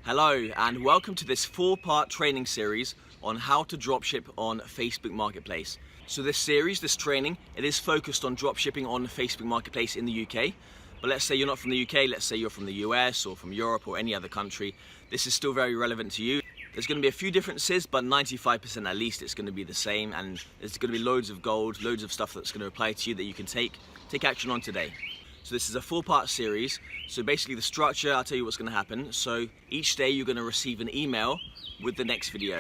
Hello and welcome to this 4-part training series on how to dropship on Facebook Marketplace. So this training, it is focused on dropshipping on Facebook Marketplace in the UK. But let's say you're not from the UK, let's say you're from the US or from Europe or any other country. This is still very relevant to you. There's going to be a few differences, but 95% at least it's going to be the same, and there's going to be loads of gold, loads of stuff that's going to apply to you that you can take action on today. So this is a 4-part series. So basically the structure, I'll tell you what's going to happen. So each day you're going to receive an email with the next video.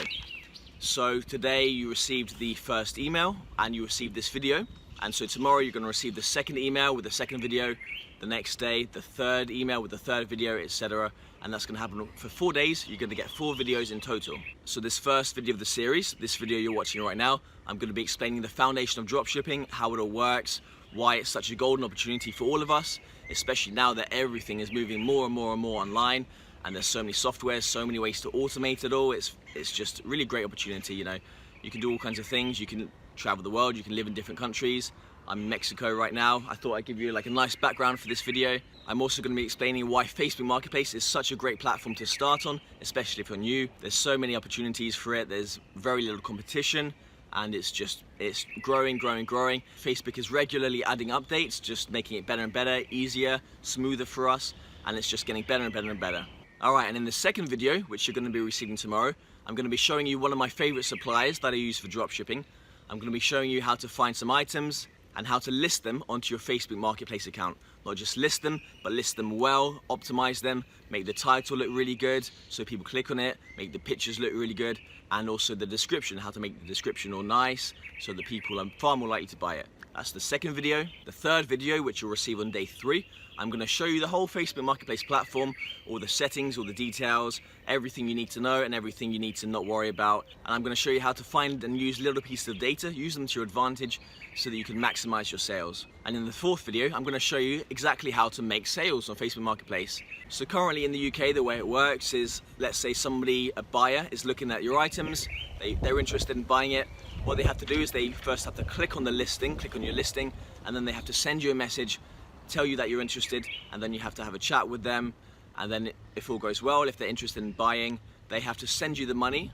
So today you received the first email and you received this video. And so tomorrow you're going to receive the second email with the second video. The next day, the third email with the third video, etc. And that's going to happen for 4 days. You're going to get 4 videos in total. So this first video of the series, this video you're watching right now, I'm going to be explaining the foundation of dropshipping, how it all works, why it's such a golden opportunity for all of us, especially now that everything is moving more and more and more online, and there's so many softwares, so many ways to automate it all. It's just really a great opportunity. You know, you can do all kinds of things. You can travel the world, you can live in different countries. I'm in Mexico right now. I thought I'd give you like a nice background for this video. I'm also going to be explaining why Facebook Marketplace is such a great platform to start on, especially if you're new. There's so many opportunities for it. There's very little competition, and it's growing. Facebook is regularly adding updates, just making it better and better, easier, smoother for us, and it's just getting better and better and better. All right, and in the second video, which you're going to be receiving tomorrow, I'm going to be showing you one of my favorite suppliers that I use for dropshipping. I'm going to be showing you how to find some items and how to list them onto your Facebook Marketplace account. Not just list them, but list them well, optimize them, make the title look really good so people click on it, make the pictures look really good, and also the description, how to make the description all nice so that people are far more likely to buy it. That's the second video. The third video, which you'll receive on day 3, I'm going to show you the whole Facebook Marketplace platform, all the settings, all the details, everything you need to know and everything you need to not worry about. And I'm going to show you how to find and use little pieces of data, use them to your advantage so that you can maximize your sales. And in the fourth video, I'm going to show you exactly how to make sales on Facebook Marketplace. So currently in the UK, the way it works is, let's say a buyer is looking at your items, they're interested in buying it. What they have to do is they first have to click on your listing, and then they have to send you a message, tell you that you're interested, and then you have to have a chat with them. And then if all goes well, if they're interested in buying, they have to send you the money,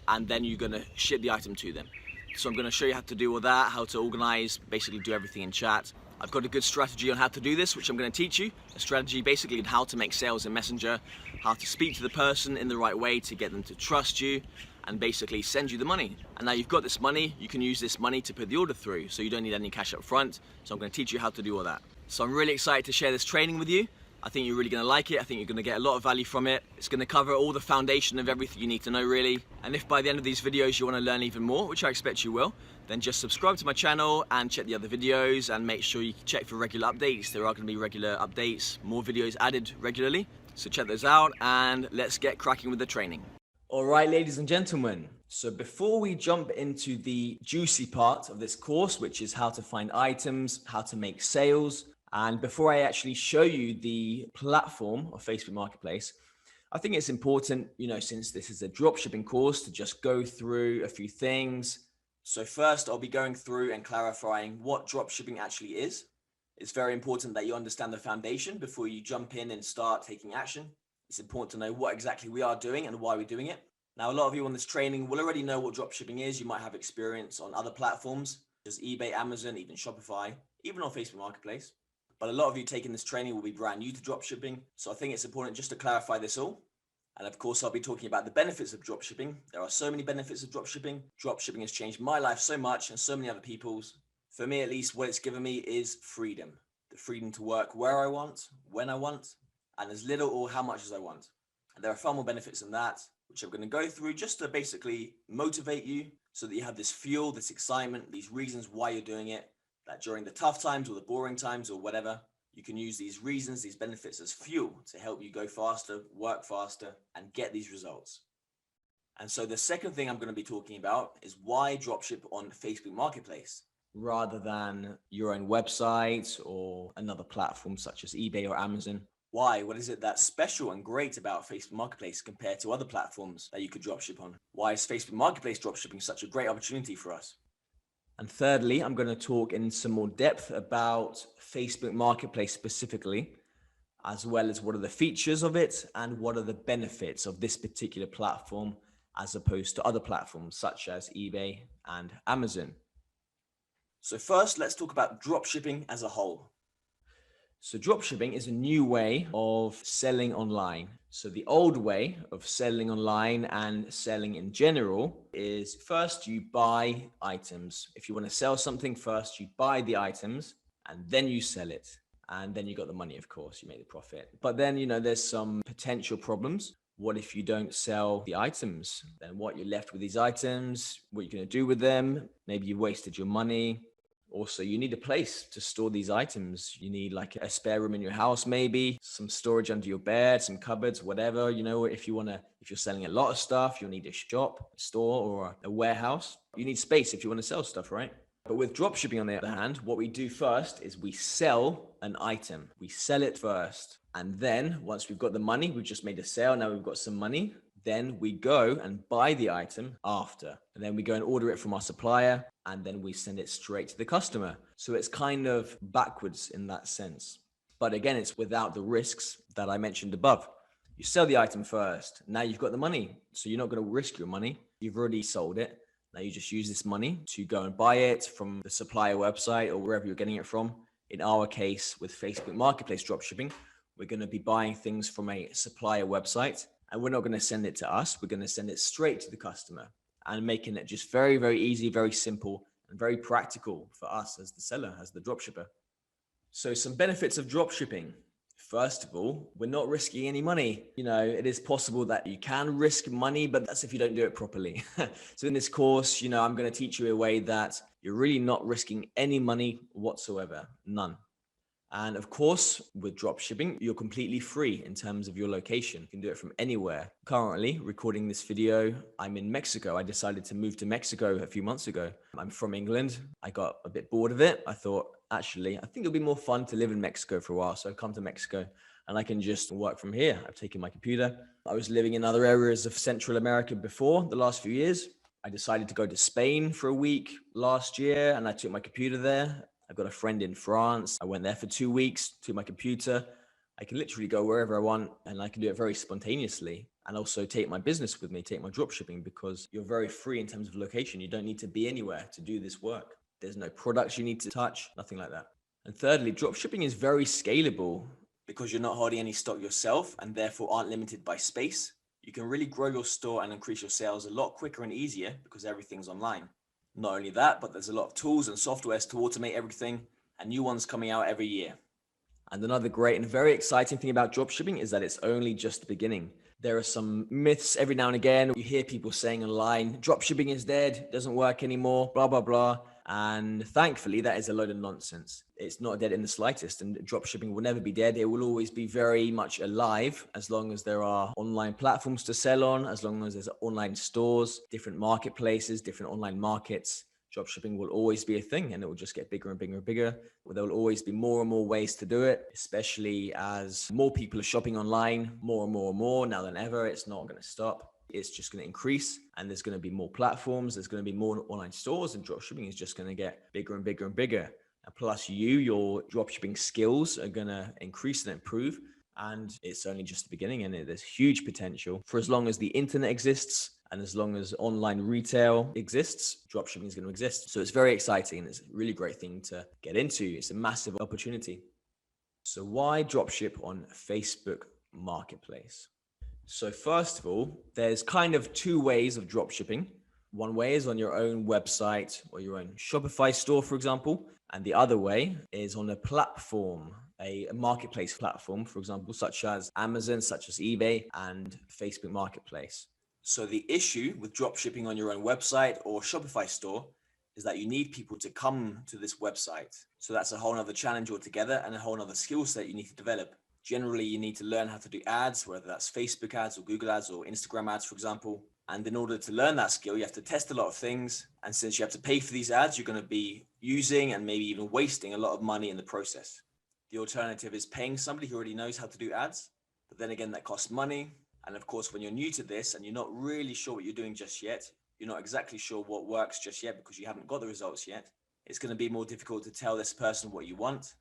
and then you're going to ship the item to them. So I'm going to show you how to do all that, how to organize, basically do everything in chat. I've got a good strategy on how to do this, which I'm going to teach you. A strategy basically on how to make sales in Messenger, how to speak to the person in the right way to get them to trust you, and basically send you the money. And now you've got this money, you can use this money to put the order through, so you don't need any cash up front. So I'm going to teach you how to do all that. So I'm really excited to share this training with you. I think you're really going to like it. I think you're going to get a lot of value from it. It's going to cover all the foundation of everything you need to know, really. And if by the end of these videos you want to learn even more, which I expect you will, then just subscribe to my channel and check the other videos, and make sure you check for regular updates. There are going to be regular updates, more videos added regularly. So check those out, and let's get cracking with the training. All right, ladies and gentlemen. So before we jump into the juicy part of this course, which is how to find items, how to make sales, and before I actually show you the platform of Facebook Marketplace, I think it's important, since this is a dropshipping course, to just go through a few things. So first, I'll be going through and clarifying what dropshipping actually is. It's very important that you understand the foundation before you jump in and start taking action. It's important to know what exactly we are doing and why we're doing it. Now, a lot of you on this training will already know what dropshipping is. You might have experience on other platforms, such as eBay, Amazon, even Shopify, even on Facebook Marketplace. But a lot of you taking this training will be brand new to dropshipping. So I think it's important just to clarify this all. And of course, I'll be talking about the benefits of dropshipping. There are so many benefits of dropshipping. Dropshipping has changed my life so much, and so many other people's. For me, at least, what it's given me is freedom. The freedom to work where I want, when I want, and as little or how much as I want. And there are far more benefits than that, which I'm going to go through just to basically motivate you so that you have this fuel, this excitement, these reasons why you're doing it, that during the tough times or the boring times or whatever, you can use these reasons, these benefits as fuel to help you go faster, work faster, and get these results. And so the second thing I'm going to be talking about is why dropship on Facebook Marketplace rather than your own website or another platform such as eBay or Amazon. Why? What is it that's special and great about Facebook Marketplace compared to other platforms that you could dropship on? Why is Facebook Marketplace dropshipping such a great opportunity for us? And thirdly, I'm going to talk in some more depth about Facebook Marketplace specifically as well as what are the features of it and what are the benefits of this particular platform as opposed to other platforms such as eBay and Amazon. So first, let's talk about dropshipping as a whole. So dropshipping is a new way of selling online. So the old way of selling online and selling in general is first you buy items. If you want to sell something, first you buy the items and then you sell it. And then you got the money, of course, you make the profit. But then, there's some potential problems. What if you don't sell the items? Then what, you're left with these items, what are you going to do with them? Maybe you wasted your money. Also, you need a place to store these items. You need like a spare room in your house, maybe some storage under your bed, some cupboards, whatever. If you're selling a lot of stuff, you'll need a shop, a store, or a warehouse. You need space if you want to sell stuff, right? But with dropshipping, on the other hand, what we do first is we sell an item. We sell it first. And then once we've got the money, we've just made a sale. Now we've got some money. Then we go and buy the item after. And then we go and order it from our supplier. And then we send it straight to the customer. So it's kind of backwards in that sense. But again, it's without the risks that I mentioned above. You sell the item first. Now you've got the money. So you're not going to risk your money. You've already sold it. Now you just use this money to go and buy it from the supplier website or wherever you're getting it from. In our case, with Facebook Marketplace dropshipping, we're going to be buying things from a supplier website, and we're not going to send it to us. We're going to send it straight to the customer and making it just very, very easy, very simple, and very practical for us as the seller, as the dropshipper. So some benefits of dropshipping. First of all, we're not risking any money. It is possible that you can risk money, but that's if you don't do it properly. So in this course, I'm going to teach you a way that you're really not risking any money whatsoever, none. And of course, with dropshipping, you're completely free in terms of your location. You can do it from anywhere. Currently, recording this video, I'm in Mexico. I decided to move to Mexico a few months ago. I'm from England. I got a bit bored of it. I thought, actually, I think it'll be more fun to live in Mexico for a while. So I come to Mexico and I can just work from here. I've taken my computer. I was living in other areas of Central America before the last few years. I decided to go to Spain for a week last year and I took my computer there. I've got a friend in France. I went there for 2 weeks to my computer. I can literally go wherever I want and I can do it very spontaneously and also take my business with me, take my dropshipping, because you're very free in terms of location. You don't need to be anywhere to do this work. There's no products you need to touch, nothing like that. And thirdly, dropshipping is very scalable because you're not holding any stock yourself and therefore aren't limited by space. You can really grow your store and increase your sales a lot quicker and easier because everything's online. Not only that, but there's a lot of tools and softwares to automate everything and new ones coming out every year. And another great and very exciting thing about dropshipping is that it's only just the beginning. There are some myths every now and again. You hear people saying online, dropshipping is dead, doesn't work anymore, blah, blah, blah. And thankfully, that is a load of nonsense. It's not dead in the slightest, and dropshipping will never be dead. It will always be very much alive as long as there are online platforms to sell on, as long as there's online stores, different marketplaces, different online markets. Dropshipping will always be a thing and it will just get bigger and bigger and bigger. There will always be more and more ways to do it, especially as more people are shopping online more and more and more now than ever. It's not going to stop. It's just going to increase and there's going to be more platforms. There's going to be more online stores and dropshipping is just going to get bigger and bigger and bigger. And plus your dropshipping skills are going to increase and improve. And it's only just the beginning and there's huge potential for as long as the internet exists. And as long as online retail exists, dropshipping is going to exist. So it's very exciting and it's a really great thing to get into. It's a massive opportunity. So why dropship on Facebook Marketplace? So first of all, there's kind of two ways of dropshipping. One way is on your own website or your own Shopify store, for example. And the other way is on a platform, a marketplace platform, for example, such as Amazon, such as eBay and Facebook Marketplace. So the issue with dropshipping on your own website or Shopify store is that you need people to come to this website. So that's a whole nother challenge altogether and a whole nother skill set you need to develop. Generally, you need to learn how to do ads, whether that's Facebook ads or Google ads or Instagram ads, for example. And in order to learn that skill, you have to test a lot of things. And since you have to pay for these ads, you're going to be using and maybe even wasting a lot of money in the process. The alternative is paying somebody who already knows how to do ads. But then again, that costs money. And of course, when you're new to this and you're not really sure what you're doing just yet, you're not exactly sure what works just yet because you haven't got the results yet, it's going to be more difficult to tell this person what you want.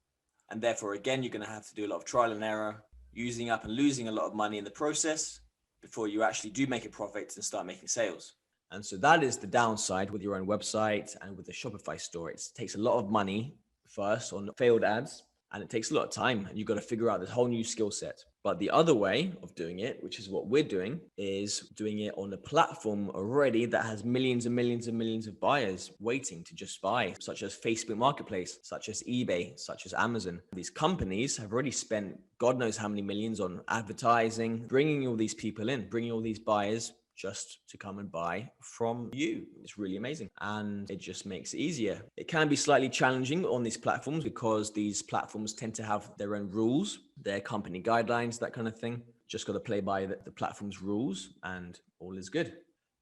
And therefore, again, you're going to have to do a lot of trial and error. using up and losing a lot of money in the process before you actually do make a profit and start making sales. And so that is the downside with your own website and with the Shopify store. It takes a lot of money first on failed ads, and it takes a lot of time, and you've got to figure out this whole new skill set. But the other way of doing it, which is what we're doing, is doing it on a platform already that has millions and millions and millions of buyers waiting to just buy, such as Facebook Marketplace, such as eBay, such as Amazon. These companies have already spent God knows how many millions on advertising, bringing all these people in, bringing all these buyers just to come and buy from you. It's really amazing. And it just makes it easier. It can be slightly challenging on these platforms because these platforms tend to have their own rules, their company guidelines, that kind of thing. Just got to play by the platform's rules and all is good.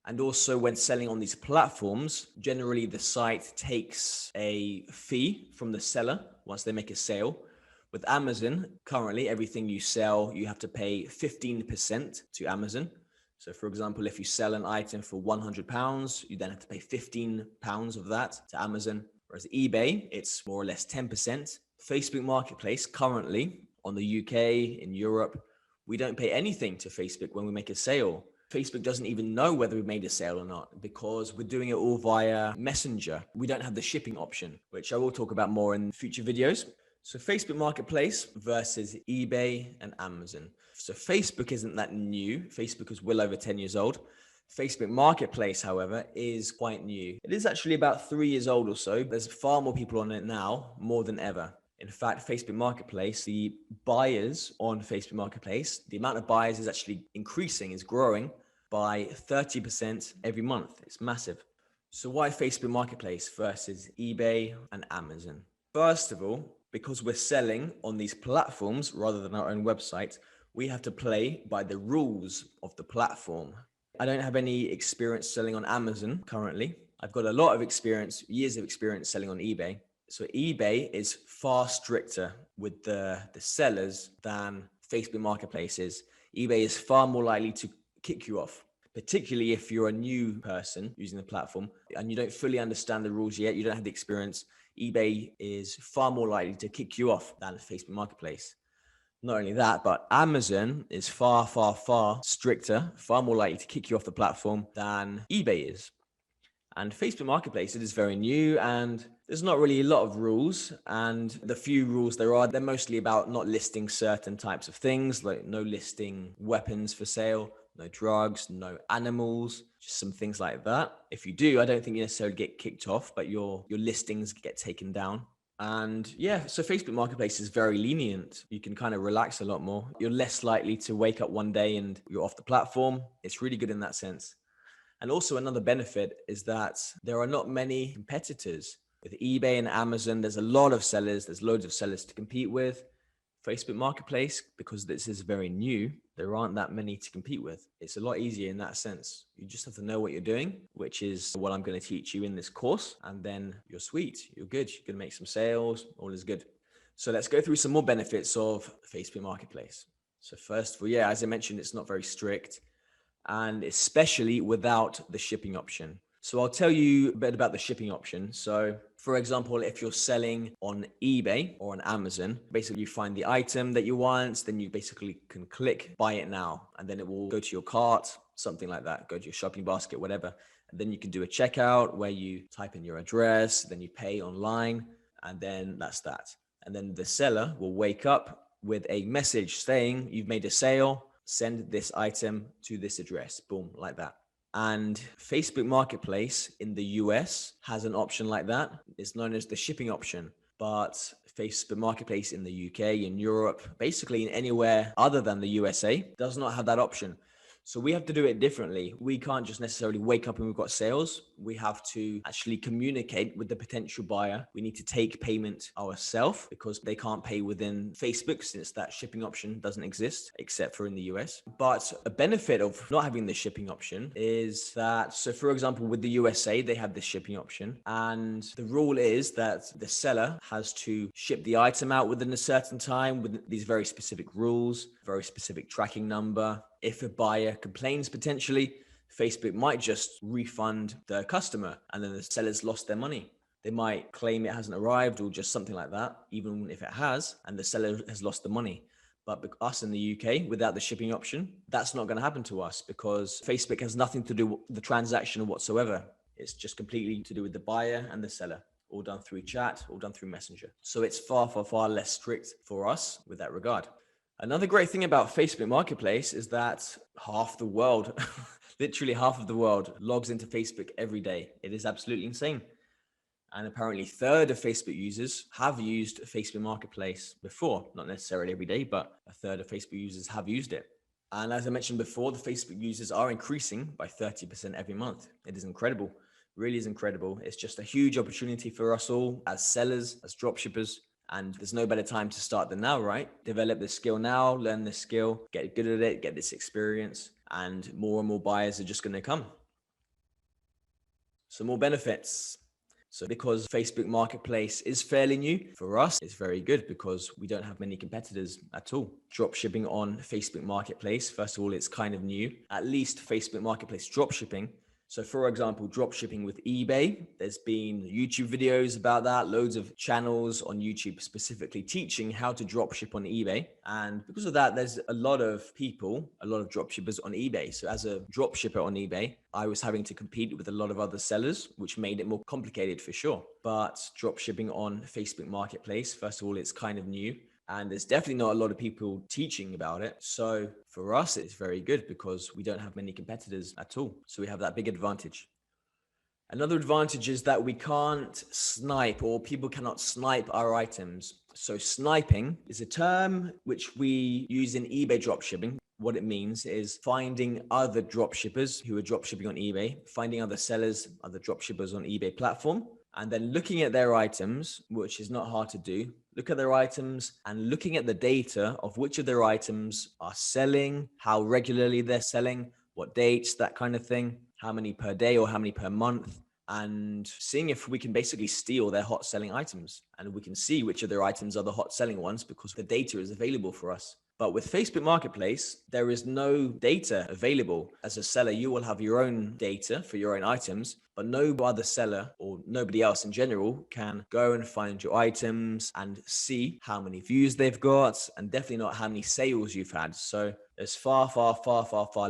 And also when selling on these platforms, generally the site takes a fee from the seller once they make a sale. With Amazon, currently everything you sell, you have to pay 15% to Amazon. So for example, if you sell an item for £100, you then have to pay £15 of that to Amazon. Whereas eBay, it's more or less 10%. Facebook Marketplace currently on the UK, in Europe, we don't pay anything to Facebook when we make a sale. Facebook doesn't even know whether we made a sale or not because we're doing it all via Messenger. We don't have the shipping option, which I will talk about more in future videos. So Facebook Marketplace versus eBay and Amazon. So Facebook isn't that new. Facebook is well over 10 years old. Facebook Marketplace, however, is quite new. It is actually about 3 years old or so. There's far more people on it now, more than ever. In fact, Facebook Marketplace, the buyers on Facebook Marketplace, the amount of buyers is actually increasing, is growing by 30% every month. It's massive. So why Facebook Marketplace versus eBay and Amazon? First of all, because we're selling on these platforms rather than our own website, we have to play by the rules of the platform. I don't have any experience selling on Amazon currently. I've got a lot of experience, years of experience selling on eBay. So eBay is far stricter with the sellers than Facebook Marketplace is. eBay is far more likely to kick you off, particularly if you're a new person using the platform and you don't fully understand the rules yet, you don't have the experience. eBay is far more likely to kick you off than Facebook Marketplace. Not only that, but Amazon is far, far, far stricter, far more likely to kick you off the platform than eBay is. And Facebook Marketplace, it is very new and there's not really a lot of rules. And the few rules there are, they're mostly about not listing certain types of things, like no listing weapons for sale, no drugs, no animals, just some things like that. If you do, I don't think you necessarily get kicked off, but your listings get taken down. And yeah, so Facebook Marketplace is very lenient. You can kind of relax a lot more. You're less likely to wake up one day and you're off the platform. It's really good in that sense. And also another benefit is that there are not many competitors. With eBay and Amazon, there's a lot of sellers. There's loads of sellers to compete with. Facebook Marketplace, because this is very new, there aren't that many to compete with. It's a lot easier in that sense. You just have to know what you're doing, which is what I'm going to teach you in this course. And then you're sweet. You're good. You're going to make some sales. All is good. So let's go through some more benefits of Facebook Marketplace. So first of all, yeah, as I mentioned, it's not very strict, and especially without the shipping option. So I'll tell you a bit about the shipping option. So for example, if you're selling on eBay or on Amazon, basically you find the item that you want, then you basically can click buy it now, and then it will go to your cart, something like that, go to your shopping basket, whatever. And then you can do a checkout where you type in your address, then you pay online, and then that's that. And then the seller will wake up with a message saying you've made a sale, send this item to this address, boom, like that. And Facebook Marketplace in the US has an option like that. It's known as the shipping option. But Facebook Marketplace in the UK, in Europe, basically in anywhere other than the USA, does not have that option. So we have to do it differently. We can't just necessarily wake up and we've got sales. We have to actually communicate with the potential buyer. We need to take payment ourselves because they can't pay within Facebook since that shipping option doesn't exist except for in the US. But a benefit of not having the shipping option is that, so for example, with the USA, they have this shipping option. And the rule is that the seller has to ship the item out within a certain time with these very specific rules, very specific tracking number. If a buyer complains potentially, Facebook might just refund the customer and then the seller's lost their money. They might claim it hasn't arrived or just something like that, even if it has, and the seller has lost the money. But us in the UK, without the shipping option, that's not going to happen to us because Facebook has nothing to do with the transaction whatsoever. It's just completely to do with the buyer and the seller, all done through chat, all done through Messenger. So it's far, far, far less strict for us with that regard. Another great thing about Facebook Marketplace is that half the world, literally half of the world, logs into Facebook every day. It is absolutely insane. And apparently a third of Facebook users have used Facebook Marketplace before, not necessarily every day, but a third of Facebook users have used it. And as I mentioned before, the Facebook users are increasing by 30% every month. It is incredible, really is incredible. It's just a huge opportunity for us all as sellers, as dropshippers. And there's no better time to start than now, right? Develop this skill now, learn this skill, get good at it, get this experience, and more buyers are just going to come. So more benefits. So because Facebook Marketplace is fairly new, for us, it's very good because we don't have many competitors at all. Dropshipping on Facebook Marketplace, first of all, it's kind of new, at least Facebook Marketplace dropshipping. So for example, dropshipping with eBay, there's been YouTube videos about that, loads of channels on YouTube specifically teaching how to dropship on eBay. And because of that, there's a lot of people, a lot of dropshippers on eBay. So as a dropshipper on eBay, I was having to compete with a lot of other sellers, which made it more complicated for sure. But dropshipping on Facebook Marketplace, first of all, it's kind of new. And there's definitely not a lot of people teaching about it. So for us, it's very good because we don't have many competitors at all. So we have that big advantage. Another advantage is that we can't snipe, or people cannot snipe our items. So sniping is a term which we use in eBay dropshipping. What it means is finding other dropshippers who are dropshipping on eBay, finding other sellers, other dropshippers on eBay platform, and then looking at their items, which is not hard to do. Look at their items and looking at the data of which of their items are selling, how regularly they're selling, what dates, that kind of thing, how many per day or how many per month, and seeing if we can basically steal their hot selling items. And we can see which of their items are the hot selling ones because the data is available for us. But with Facebook Marketplace, there is no data available. As a seller, you will have your own data for your own items, but no other seller or nobody else in general can go and find your items and see how many views they've got and definitely not how many sales you've had. So there's far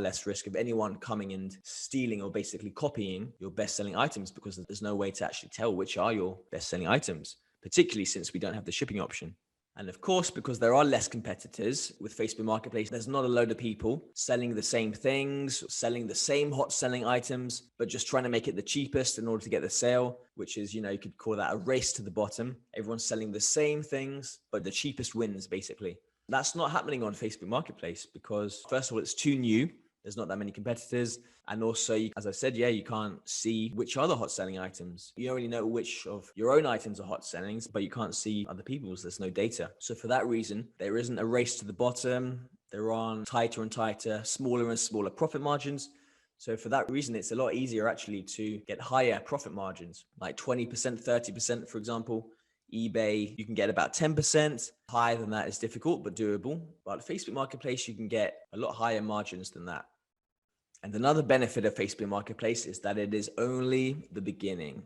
less risk of anyone coming and stealing or basically copying your best-selling items because there's no way to actually tell which are your best-selling items, particularly since we don't have the shipping option. And of course, because there are less competitors with Facebook Marketplace, there's not a load of people selling the same things, selling the same hot selling items, but just trying to make it the cheapest in order to get the sale, which is, you could call that a race to the bottom. Everyone's selling the same things, but the cheapest wins, basically. That's not happening on Facebook Marketplace because, first of all, it's too new. There's not that many competitors. And also, as I said, you can't see which are the hot selling items. You only know which of your own items are hot sellings, but you can't see other people's. There's no data. So for that reason, there isn't a race to the bottom. There are tighter and tighter, smaller and smaller profit margins. So for that reason, it's a lot easier actually to get higher profit margins, like 20%, 30%, for example. eBay, you can get about 10%. Higher than that is difficult, but doable. But Facebook Marketplace, you can get a lot higher margins than that. And another benefit of Facebook Marketplace is that it is only the beginning.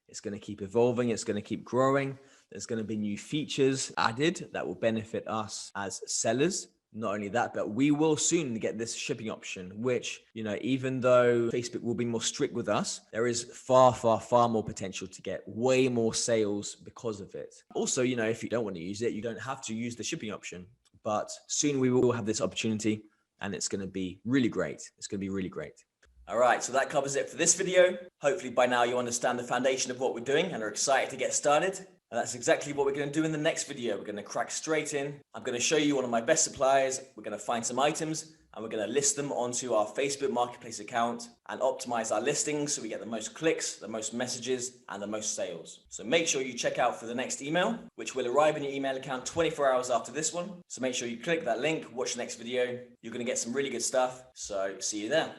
It's going to keep evolving. It's going to keep growing. There's going to be new features added that will benefit us as sellers. Not only that, but we will soon get this shipping option, which, even though Facebook will be more strict with us, there is far more potential to get way more sales because of it. Also, if you don't want to use it, you don't have to use the shipping option, but soon we will have this opportunity and it's going to be really great. It's going to be really great. All right, so that covers it for this video. Hopefully by now you understand the foundation of what we're doing and are excited to get started. And that's exactly what we're going to do in the next video. We're going to crack straight in. I'm going to show you one of my best suppliers. We're going to find some items and we're going to list them onto our Facebook Marketplace account and optimize our listings so we get the most clicks, the most messages, and the most sales. So make sure you check out for the next email, which will arrive in your email account 24 hours after this one. So make sure you click that link, watch the next video. You're going to get some really good stuff. So see you there.